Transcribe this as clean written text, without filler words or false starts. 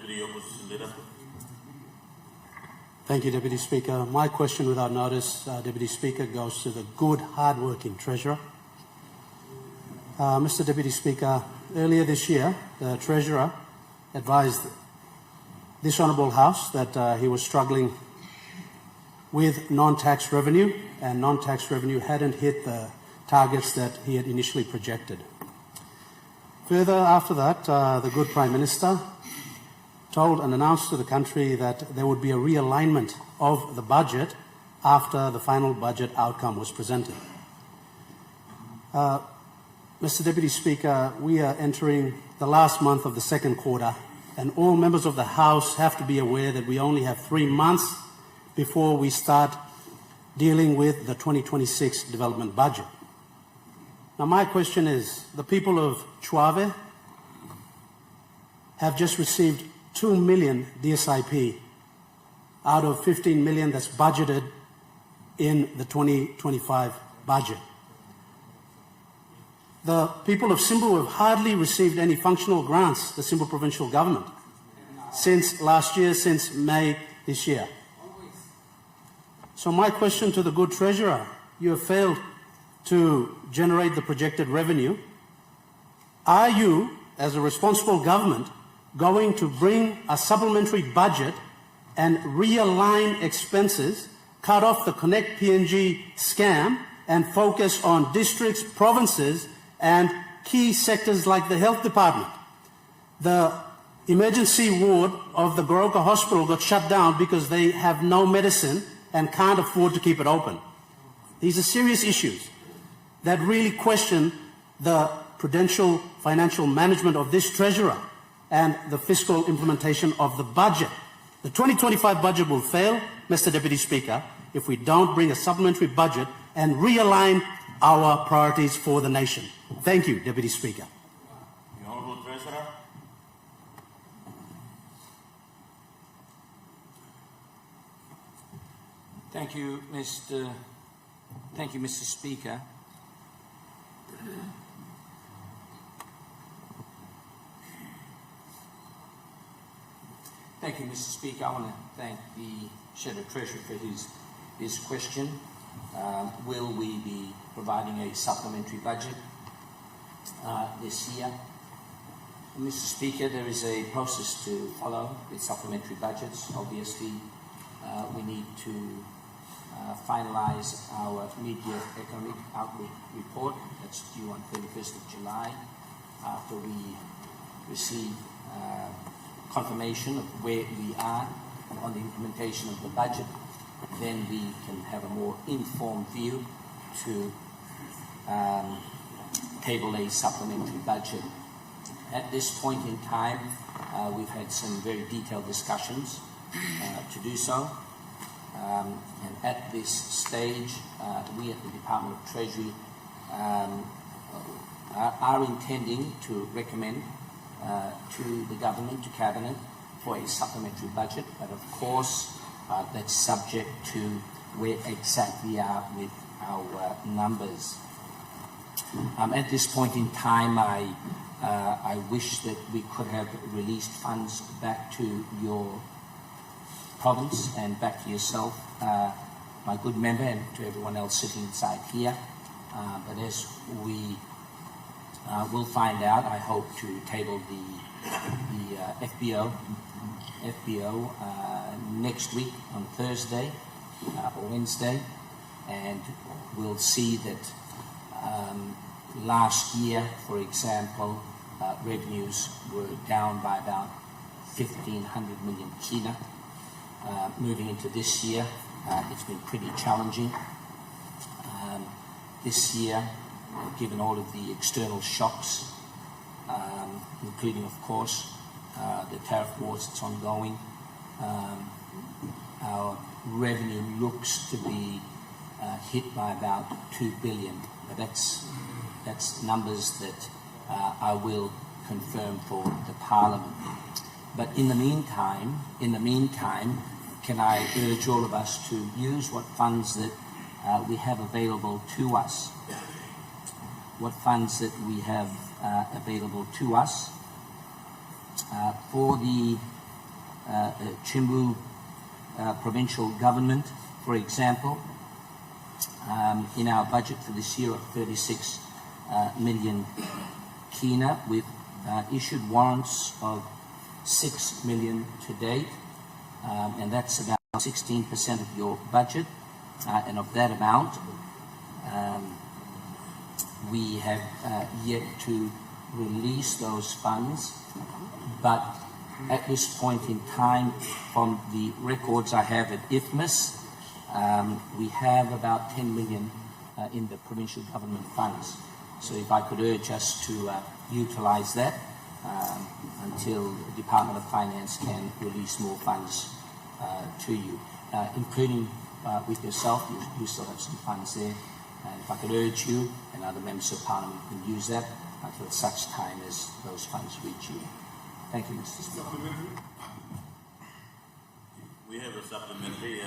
Deputy Opposition Leader. Thank you, Deputy Speaker. My question, without notice, Deputy Speaker, goes to the good, hard-working Treasurer. Mr. Deputy Speaker, earlier this year, the Treasurer advised this Honourable House that he was struggling with non-tax revenue, and non-tax revenue hadn't hit the targets that he had initially projected. Further, after that, the good Prime Minister told and announced to the country that there would be a realignment of the budget after the final budget outcome was presented. Mr. Deputy Speaker, we are entering the last month of the second quarter, and all members of the House have to be aware that we only have 3 months before we start dealing with the 2026 development budget. Now, my question is, the people of Chuawe have just received 2 million DSIP out of 15 million that's budgeted in the 2025 budget. The people of Simbu have hardly received any functional grants, the Simbu provincial government, since last year, since May this year. So my question to the good Treasurer, you have failed to generate the projected revenue. Are you, as a responsible government, going to bring a supplementary budget and realign expenses, cut off the Connect PNG scam, and focus on districts, provinces, and key sectors like the health department? The emergency ward of the Goroka Hospital got shut down because they have no medicine and can't afford to keep it open. These are serious issues that really question the prudential financial management of this Treasurer and the fiscal implementation of the budget. The 2025 budget will fail, Mr. Deputy Speaker, if we don't bring a supplementary budget and realign our priorities for the nation. Thank you, Deputy Speaker. The Honourable Treasurer. Thank you, Mr. Speaker. Thank you, Mr. Speaker. I want to thank the Shadow Treasurer for his question. Will we be providing a supplementary budget this year? Mr. Speaker, there is a process to follow with supplementary budgets. Obviously, we need to finalise our mid-year economic outlook report. That's due on 31st of July. After we receive confirmation of where we are on the implementation of the budget, then we can have a more informed view to table a supplementary budget. At this point in time, we've had some very detailed discussions to do so. And at this stage, we at the Department of Treasury are intending to recommend to the government, to Cabinet, for a supplementary budget, but of course that's subject to where exactly we are with our numbers. At this point in time, I wish that we could have released funds back to your province and back to yourself, my good member, and to everyone else sitting inside here. But as we will find out, I hope to table the FBO next week on Thursday or Wednesday, and we'll see that last year, for example, revenues were down by about 1,500 million kina. Moving into this year, it's been pretty challenging. This year, given all of the external shocks, including, of course, the tariff wars that's ongoing, our revenue looks to be hit by about 2 billion. But that's numbers that I will confirm for the Parliament. But in the meantime, can I urge all of us to use what funds that we have available to us? What funds that we have available to us for the Chimbu provincial government, for example, in our budget for this year of 36 million kina, we've issued warrants of 6 million to date, and that's about 16% of your budget, and of that amount, we have yet to release those funds, but at this point in time, from the records I have at IFMIS, we have about 10 million in the provincial government funds. So if I could urge us to utilise that until the Department of Finance can release more funds to you, including with yourself, you still have some funds there. And if I could urge you and other members of Parliament can use that until such time as those funds reach you. Thank you, Mr. Speaker. We have a supplementary.